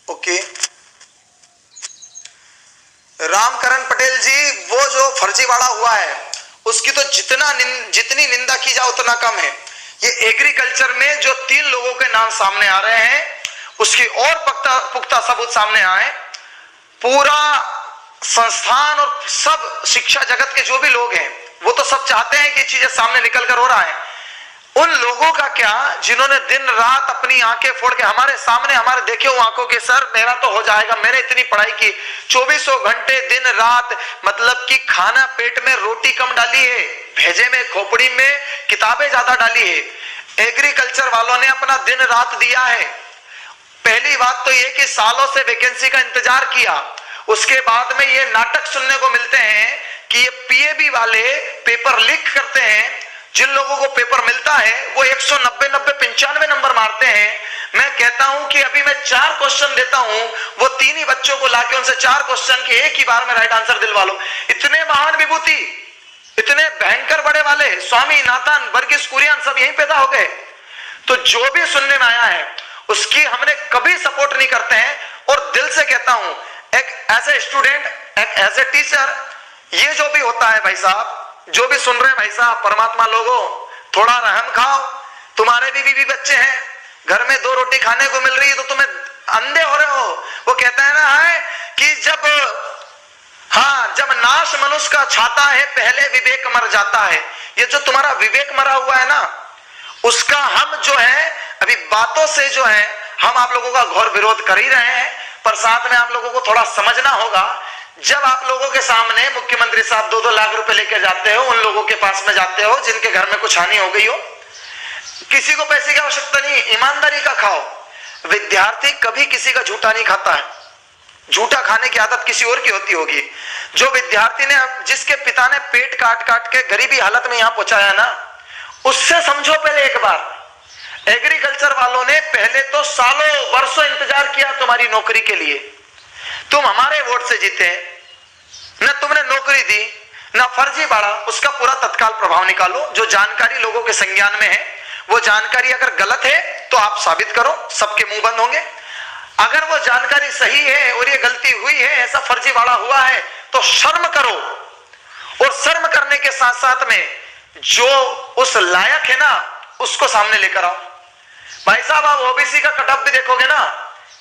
Okay, Ramkaran Patel जी, वो जो फर्जीवाड़ा हुआ है उसकी तो जितनी निंदा की जाए उतना कम है। ये एग्रीकल्चर में जो 3 लोगों के नाम सामने आ रहे हैं उसकी और पुख्ता सबूत सामने आए। पूरा संस्थान और सब शिक्षा जगत के जो भी लोग हैं वो तो सब चाहते हैं कि चीजें सामने निकल कर हो रहा है। उन लोगों का क्या जिन्होंने दिन रात अपनी आंखें फोड़ के हमारे सामने, हमारे देखे हुए आंखों के, सर मेरा तो हो जाएगा, मैंने इतनी पढ़ाई की, 24 घंटे दिन रात, मतलब कि खाना पेट में रोटी कम डाली है, भेजे में खोपड़ी में किताबें ज्यादा डाली है। एग्रीकल्चर वालों ने अपना दिन रात दिया है। पहली बात तो ये कि सालों से वैकेंसी का इंतजार किया, उसके बाद में ये नाटक सुनने को मिलते हैं कि ये पीएबी वाले पेपर लीक करते हैं। जिन लोगों को पेपर मिलता है वो 190, 95 नंबर मारते हैं। मैं कहता हूं कि अभी मैं 4 क्वेश्चन देता हूं, वो 3 ही बच्चों को लाके उनसे 4 क्वेश्चन के एक ही बार में राइट आंसर दिलवा लो। इतने महान विभूति, इतने भयंकर बड़े वाले स्वामी नाथन, वर्गीस कुरियन सब यहीं पैदा हो गए। तो जो भी सुनने में आया है उसकी हमने कभी सपोर्ट नहीं करते हैं। और दिल से कहता हूं, एक एज ए स्टूडेंट, एक एज ए टीचर, ये जो भी होता है भाई साहब, जो भी सुन रहे हैं भाई साहब, परमात्मा लोगों थोड़ा रहम खाओ। तुम्हारे भी बीवी बच्चे हैं, घर में 2 रोटी खाने को मिल रही है तो तुम्हें अंधे हो रहे हो। वो कहता है ना है कि जब नाश मनुष्य का छाता है पहले विवेक मर जाता है। ये जो तुम्हारा विवेक मरा हुआ है ना, उसका हम जो है अभी बातों से जो है हम आप लोगों का घोर विरोध कर ही रहे हैं। पर साथ में आप लोगों को थोड़ा समझना होगा, जब आप लोगों के सामने मुख्यमंत्री साहब 2-2 लाख रुपए लेकर जाते हो, उन लोगों के पास में जाते हो जिनके घर में कुछ हानि हो गई हो, किसी को पैसे की आवश्यकता नहीं, ईमानदारी का खाओ। विद्यार्थी कभी किसी का झूठा नहीं खाता है, झूठा खाने की आदत किसी और की होती होगी। जो विद्यार्थी ने, जिसके पिता ने पेट काट काट के गरीबी हालत में यहां पहुंचाया ना, उससे समझो पहले एक बार। एग्रीकल्चर वालों ने पहले तो सालों वर्षों इंतजार किया तुम्हारी नौकरी के लिए। तुम हमारे वोट से जीते, न तुमने नौकरी दी, न फर्जी बाड़ा, उसका पूरा तत्काल प्रभाव निकालो। जो जानकारी लोगों के संज्ञान में है, वो जानकारी अगर गलत है तो आप साबित करो, सबके मुंह बंद होंगे। अगर वो जानकारी सही है और ये गलती हुई है, ऐसा फर्जीवाड़ा हुआ है, तो शर्म करो। और शर्म करने के साथ साथ में जो उस लायक है ना, उसको सामने लेकर आओ। भाई साहब, आप ओबीसी का कट ऑफ भी देखोगे ना,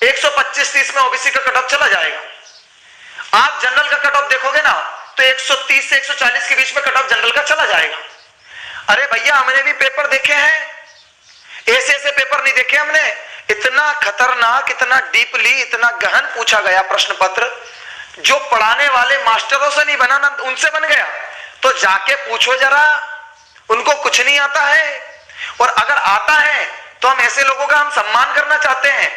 125-30 में ओबीसी का कट ऑफ चला जाएगा। आप जनरल का कट ऑफ देखोगे ना तो 130 से 140 के बीच में कट ऑफ जनरल का चला जाएगा। अरे भैया, हमने भी पेपर देखे हैं, ऐसे पेपर नहीं देखे हमने। इतना खतरनाक, इतना डीपली, इतना गहन पूछा गया प्रश्न पत्र, जो पढ़ाने वाले मास्टरों से नहीं बना ना, उनसे बन गया। तो जाके पूछो जरा, उनको कुछ नहीं आता है। और अगर आता है तो हम ऐसे लोगों का हम सम्मान करना चाहते हैं।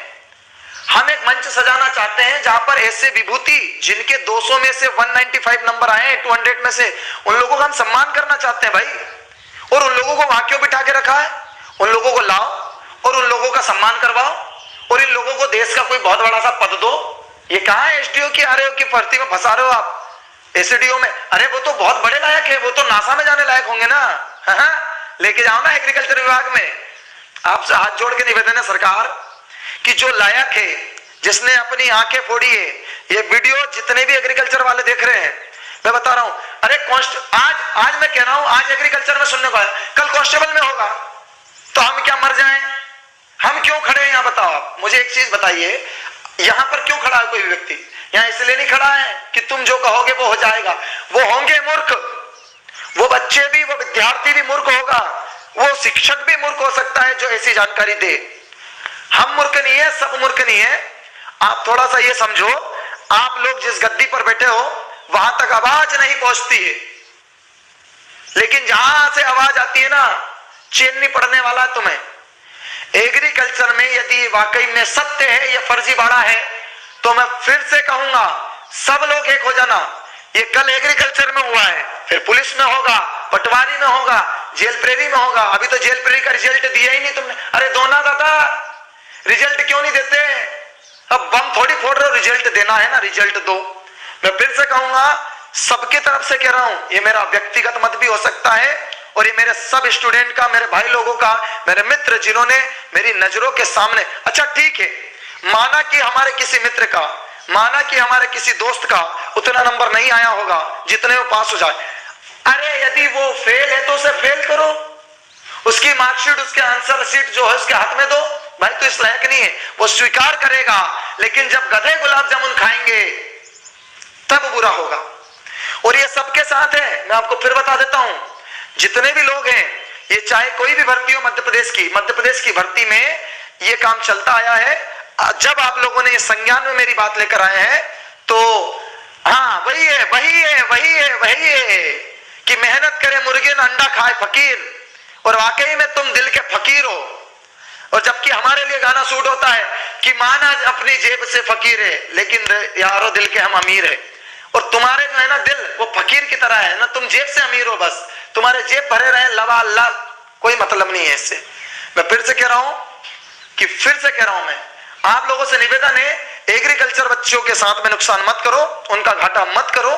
हम एक मंच सजाना चाहते हैं जहां पर ऐसे विभूति, जिनके 200 में से 195 नंबर आए हैं 200 में से, उन लोगों का हम सम्मान करना चाहते हैं भाई। और उन लोगों को वहां क्यों बिठा के रखा है? उन लोगों को लाओ और उन लोगों का सम्मान करवाओ, और इन लोगों को देश का कोई बहुत बड़ा सा पद दो। ये कहां है एसडीओ की आरओ की भर्ती में फंसा रहे हो आप, एसडीओ में? अरे वो तो बहुत बड़े लायक है, वो तो नासा में जाने लायक होंगे ना। लेके जाओ ना एग्रीकल्चर विभाग में। आपसे हाथ जोड़ के निवेदन है सरकार कि जो लायक है, जिसने अपनी आंखें फोड़ी है, ये वीडियो जितने भी एग्रीकल्चर वाले देख रहे हैं, मैं बता रहा हूं, अरे आज मैं कह रहा हूं, आज एग्रीकल्चर में सुनने को आया, कल कांस्टेबल में होगा, तो हम क्या मर जाएं? हम क्यों खड़े हैं यहाँ? बताओ आप मुझे एक चीज बताइए, यहां पर क्यों खड़ा है कोई व्यक्ति? यहां इसलिए नहीं खड़ा है कि तुम जो कहोगे वो हो जाएगा। वो होंगे मूर्ख, वो बच्चे भी, वो विद्यार्थी भी मूर्ख होगा, वो शिक्षक भी मूर्ख हो सकता है जो ऐसी जानकारी दे। हम मूर्ख नहीं है, सब मूर्ख नहीं है। आप थोड़ा सा ये समझो, आप लोग जिस गद्दी पर बैठे हो वहां तक आवाज नहीं पहुंचती है, लेकिन जहां से आवाज आती है ना, चैन नहीं पड़ने वाला तुम्हें। एग्रीकल्चर में यदि वाकई में सत्य है, ये फर्जीवाड़ा है, तो मैं फिर से कहूंगा, सब लोग एक हो जाना। ये कल एग्रीकल्चर में हुआ है, फिर पुलिस में होगा, पटवारी में होगा, जेल प्रेरी में होगा। अभी तो जेल प्रेरी का रिजल्ट दिया ही नहीं तुमने। अरे दो ना दादा, रिजल्ट क्यों नहीं देते? अब बम थोड़ी फोड़ रहे हो, रिजल्ट देना है ना, रिजल्ट दो। मैं फिर से कहूंगा, सबकी तरफ से कह रहा हूं, ये मेरा व्यक्तिगत मत भी हो सकता है और ये मेरे सब स्टूडेंट का, मेरे भाई लोगों का, मेरे मित्र जिन्होंने मेरी नजरों के सामने, अच्छा ठीक है, माना कि हमारे किसी मित्र का, माना कि हमारे किसी दोस्त का उतना नंबर नहीं आया होगा जितने वो पास हो जाए। अरे यदि वो फेल है तो उसे फेल करो, उसकी मार्कशीट, उसके आंसर शीट जो है उसके हाथ में दो। भाई तो इस लायक नहीं है, वो स्वीकार करेगा, लेकिन जब गधे गुलाब जामुन खाएंगे तब बुरा होगा। और ये सबके साथ है। मैं आपको फिर बता देता हूं, जितने भी लोग हैं, ये चाहे कोई भी भर्ती हो मध्य प्रदेश की भर्ती में ये काम चलता आया है। जब आप लोगों ने ये संज्ञान में मेरी बात लेकर आए हैं तो हाँ वही है कि मेहनत करे मुर्गे न अंडा खाए फकीर, और वाकई में तुम दिल के फकीर हो। और जबकि हमारे लिए गाना सूट होता है कि माना अपनी जेब से फकीर है लेकिन यारो दिल के हम अमीर है। और तुम्हारे जो है ना दिल वो फकीर की तरह है ना, तुम जेब से अमीर हो, बस तुम्हारे जेब भरे रहे लवा अल्लाह, कोई मतलब नहीं है इससे। मैं फिर से कह रहा हूं मैं आप लोगों से निवेदन है, एग्रीकल्चर बच्चों के साथ में नुकसान मत करो, उनका घाटा मत करो।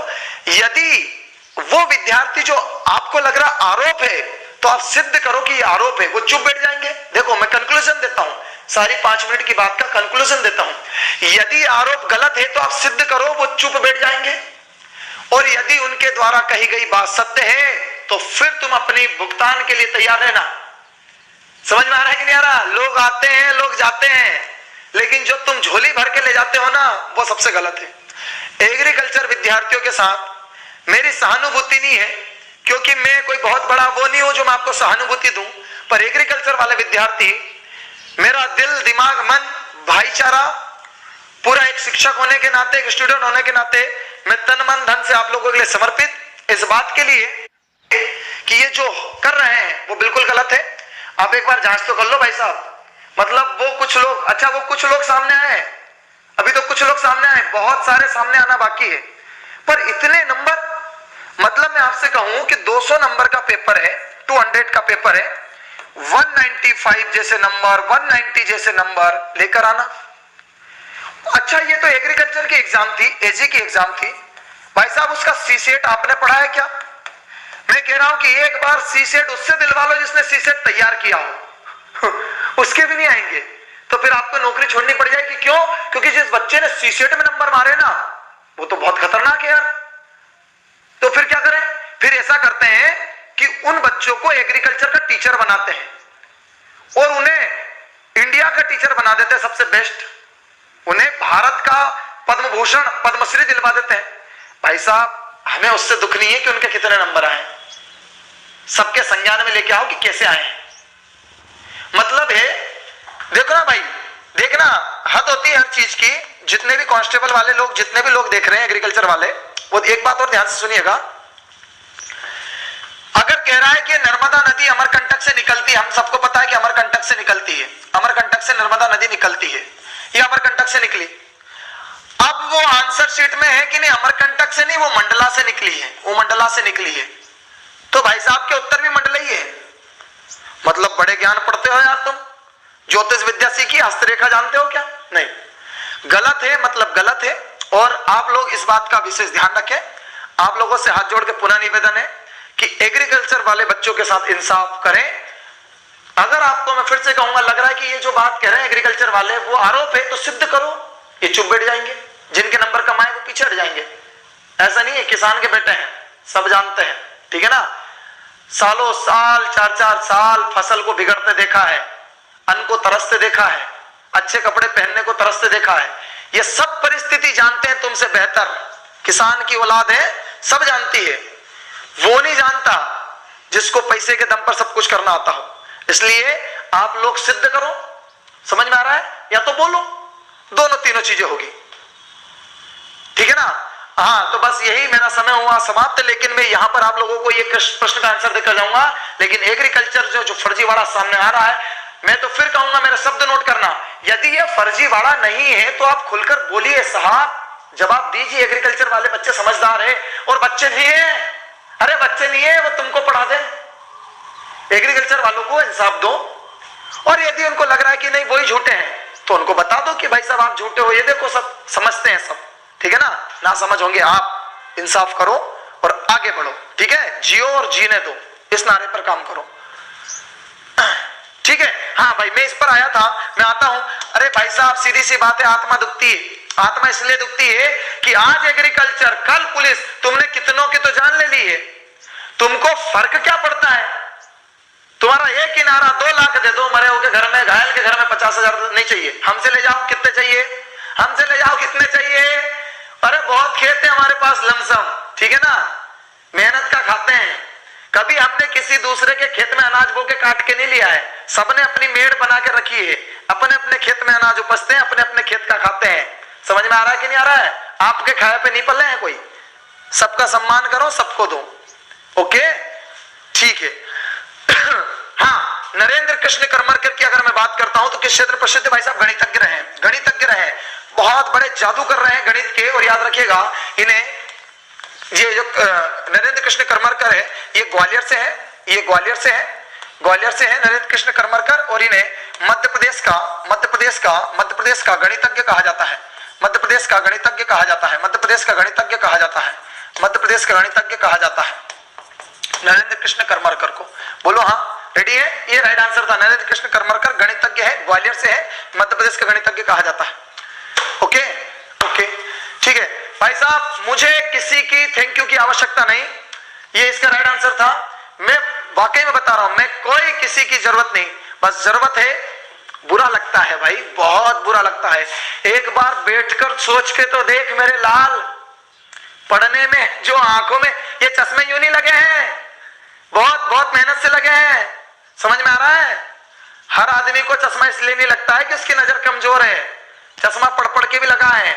यदि वो विद्यार्थी जो आपको लग रहा आरोप है तो आप सिद्ध करो कि ये आरोप है, वो चुप बैठ जाएंगे। देखो मैं कंक्लूजन देता हूं, सारी 5 मिनट की बात का कंक्लूजन देता हूं। यदि आरोप गलत है तो आप सिद्ध करो, वो चुप बैठ जाएंगे। और यदि उनके द्वारा कही गई बात सत्य है तो फिर तुम अपनी भुगतान के लिए तैयार रहना। समझ में आ रहा है कि नहीं आ रहा? लोग आते हैं, लोग जाते हैं, लेकिन जो तुम झोली भर के ले जाते हो ना, वो सबसे गलत है। एग्रीकल्चर विद्यार्थियों के साथ मेरी सहानुभूति नहीं है, क्योंकि मैं कोई बहुत बड़ा वो नहीं हूं जो मैं आपको सहानुभूति दूं, पर एग्रीकल्चर वाले विद्यार्थी, मेरा दिल, दिमाग, मन, भाईचारा पूरा एक शिक्षक होने के नाते, एक स्टूडेंट होने के नाते मैं तन मन धन से आप लोगों के लिए समर्पित, इस बात के लिए कि ये जो कर रहे हैं वो बिल्कुल गलत है। आप एक बार जांच तो कर लो भाई साहब। मतलब वो कुछ लोग, अच्छा वो कुछ लोग सामने आए, अभी तो कुछ लोग सामने आए, बहुत सारे सामने आना बाकी है, पर इतने नंबर, मतलब मैं आपसे कहूं कि 200 नंबर का पेपर है, 200 का पेपर है, 195 जैसे नंबर, 190 जैसे नंबर लेकर आना। अच्छा ये तो एग्रीकल्चर की एग्जाम थी, एजी की एग्जाम थी भाई साहब, उसका सीसेट आपने पढ़ा है क्या? मैं कह रहा हूं कि एक बार सीसेट उससे दिलवा लो जिसने सीसेट तैयार किया हो उसके भी नहीं आएंगे, तो फिर आपको नौकरी छोड़नी पड़ जाएगी। क्यों? क्योंकि जिस बच्चे ने सीसेट में नंबर मारे ना, वो तो बहुत खतरनाक है यार। तो फिर क्या करें? फिर ऐसा करते हैं कि उन बच्चों को एग्रीकल्चर का टीचर बनाते हैं और उन्हें इंडिया का टीचर बना देते हैं, सबसे बेस्ट, उन्हें भारत का पद्म भूषण, पद्मश्री दिलवा देते हैं। भाई साहब हमें उससे दुख नहीं है कि उनके कितने नंबर आए, सबके संज्ञान में लेके आओ कि कैसे आए। मतलब है, देखो ना भाई, देखना हद होती है हर चीज की। जितने भी कांस्टेबल वाले लोग, जितने भी लोग देख रहे हैं एग्रीकल्चर वाले, वो एक बात और ध्यान से सुनिएगा। अगर कह रहा है कि नर्मदा नदी अमरकंटक से निकलती है, हम सबको पता है कि अमरकंटक से निकलती है, अमरकंटक से नर्मदा नदी निकलती है, ये अमरकंटक से निकली। अब वो आंसर शीट में है कि नहीं अमरकंटक से नहीं, वो मंडला से निकली है, वो मंडला से निकली है। तो भाई साहब के उत्तर भी मंडला ही है। मतलब बड़े ज्ञान पढ़ते हो यार तुम, ज्योतिष विद्या सीखी, हस्तरेखा जानते हो क्या? नहीं, गलत है, मतलब गलत है। और आप लोग इस बात का विशेष ध्यान रखें। आप लोगों से हाथ जोड़ के पुनः निवेदन है कि एग्रीकल्चर वाले बच्चों के साथ इंसाफ करें। अगर आपको मैं फिर से कहूंगा लग रहा है कि ये जो बात कह रहे हैं एग्रीकल्चर वाले वो आरोप है, तो सिद्ध करो। ये चुप बैठ जाएंगे, जिनके नंबर कम आए वो पीछे हट जाएंगे। ऐसा नहीं है, किसान के बेटे हैं, सब जानते हैं, ठीक है ना। सालों साल, 4-4 साल फसल को बिगड़ते देखा है, अन्न को तरसते देखा है, अच्छे कपड़े पहनने को तरसते देखा है। ये सब परिस्थिति जानते हैं तुमसे बेहतर, किसान की औलाद है, सब जानती है। वो नहीं जानता जिसको पैसे के दम पर सब कुछ करना आता हो। इसलिए आप लोग सिद्ध करो। समझ में आ रहा है? या तो बोलो, दोनों तीनों चीजें होगी, ठीक है ना। हाँ, तो बस यही मेरा समय हुआ समाप्त। लेकिन मैं यहां पर आप लोगों को एक प्रश्न का आंसर देकर जाऊंगा। लेकिन एग्रीकल्चर जो फर्जीवाड़ा सामने आ रहा है, मैं तो फिर कहूंगा, मेरा शब्द नोट करना, यदि ये फर्जीवाड़ा नहीं है तो आप खुलकर बोलिए साहब, जवाब दीजिए। एग्रीकल्चर वाले बच्चे समझदार है, और बच्चे नहीं है, अरे बच्चे नहीं है, वो तुमको पढ़ा दे। एग्रीकल्चर वालों को इंसाफ दो, और यदि उनको लग रहा है कि नहीं वही झूठे हैं तो उनको बता दो कि भाई साहब आप झूठे हो, ये देखो सब समझते हैं सब, ठीक है ना। ना समझ होंगे आप, इंसाफ करो और आगे बढ़ो, ठीक है। जियो और जीने दो, इस नारे पर काम करो। ठीक है। हाँ भाई मैं इस पर आया था, मैं आता हूं। अरे भाई साहब सीधी सी बात है, आत्मा दुखती है। आत्मा इसलिए दुखती है कि आज एग्रीकल्चर कल पुलिस, तुमने कितनों की तो जान ले ली है, तुमको फर्क क्या पड़ता है? तुम्हारा एक ही नारा 2 लाख दे दो, मरे हो के घर में, घायल के घर में 50,000 नहीं चाहिए, हमसे ले जाओ कितने चाहिए, हमसे ले जाओ कितने चाहिए। अरे बहुत खेत है हमारे पास लमसम, ठीक है ना, मेहनत का खाते हैं। कभी हमने किसी दूसरे के खेत में अनाज बो के काट के नहीं लिया है, सबने अपनी मेड़ बना के रखी है, अपने अपने खेत में अनाज उपजते हैं, अपने अपने खेत का खाते हैं। समझ में आ रहा है कि नहीं आ रहा है? आपके खाए पे नहीं पले हैं कोई। सबका सम्मान करो, सबको दो। ओके ठीक है। हाँ, नरेंद्र कृष्ण करमरकर की अगर मैं बात करता हूं तो किस क्षेत्र प्रसिद्ध? भाई साहब गणितज्ञ रहे, गणितज्ञ रहे, बहुत बड़े जादू कर रहे हैं गणित के। और याद रखिएगा इन्हें, ये जो नरेंद्र कृष्ण करमरकर है ये ग्वालियर से है, ये ग्वालियर से है, ग्वालियर से है नरेंद्र कृष्ण करमरकर। और इन्हें मध्य प्रदेश का गणितज्ञ कहा जाता है, मध्य प्रदेश का गणितज्ञ कहा जाता है, मध्य प्रदेश का गणितज्ञ कहा जाता है, मध्य प्रदेश का गणितज्ञ कहा जाता है नरेंद्र कृष्ण करमरकर को। बोलो हाँ, रेडी है? ये राइट आंसर था। नरेंद्र कृष्ण करमरकर गणितज्ञ है, ग्वालियर से है, मध्य प्रदेश का गणितज्ञ कहा जाता है। ओके ओके ठीक है भाई साहब, मुझे किसी की थैंक यू की आवश्यकता नहीं, ये इसका राइट आंसर था। मैं वाकई में बता रहा हूं, मैं कोई किसी की जरूरत नहीं, बस जरूरत है, बुरा लगता है भाई, बहुत बुरा लगता है। एक बार बैठकर सोच के तो देख मेरे लाल, पढ़ने में जो आंखों में ये चश्मे यूं नहीं लगे हैं, बहुत बहुत मेहनत से लगे हैं। समझ में आ रहा है? हर आदमी को चश्मा इसलिए नहीं लगता है कि उसकी नजर कमजोर है, चश्मा पढ़ पढ़ के भी लगा है,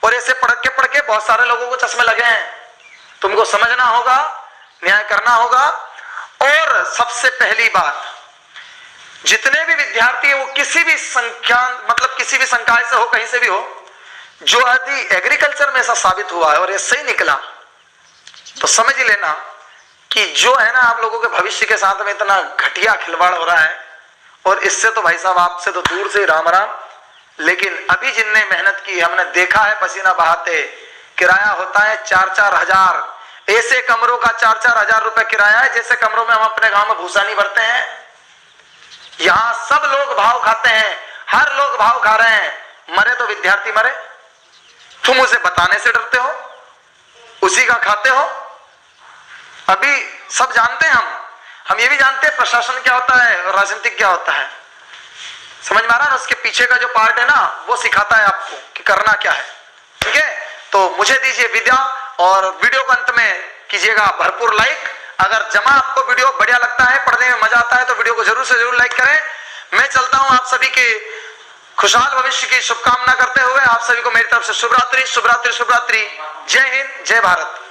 और ऐसे पढ़ के बहुत सारे लोगों को चश्मे लगे हैं। तुमको समझना होगा, न्याय करना होगा। और सबसे पहली बात, जितने भी विद्यार्थी है वो किसी भी संख्या, मतलब किसी भी संकाय से हो, कहीं से भी हो, जो यदि एग्रीकल्चर में ऐसा साबित हुआ है और ये सही निकला, तो समझ लेना कि जो है ना आप लोगों के भविष्य के साथ में इतना घटिया खिलवाड़ हो रहा है। और इससे तो भाई साहब आपसे तो दूर से राम राम। लेकिन अभी जिनने मेहनत की, हमने देखा है पसीना बहाते, किराया होता है 4-4 हजार, ऐसे कमरों का 4-4 हजार रुपए किराया है जैसे कमरों में हम अपने गांव में भूसा नहीं भरते हैं। यहां सब लोग भाव खाते हैं, हर लोग भाव खा रहे हैं, मरे तो विद्यार्थी मरे, तुम उसे बताने से डरते हो, उसी का खाते हो। अभी सब जानते हैं, हम ये भी जानते हैं प्रशासन क्या होता है और राजनीतिक क्या होता है। समझ में आ रहा है? उसके पीछे का जो पार्ट है ना, वो सिखाता है आपको कि करना क्या है। ठीक है, तो मुझे दीजिए विदा, और वीडियो को अंत में कीजिएगा भरपूर लाइक। अगर जमा आपको वीडियो बढ़िया लगता है, पढ़ने में मजा आता है, तो वीडियो को जरूर से जरूर लाइक करें। मैं चलता हूं, आप सभी के खुशहाल भविष्य की शुभकामना करते हुए आप सभी को मेरी तरफ से शुभ रात्रि, शुभ रात्रि, शुभ रात्रि। जय हिंद, जय भारत।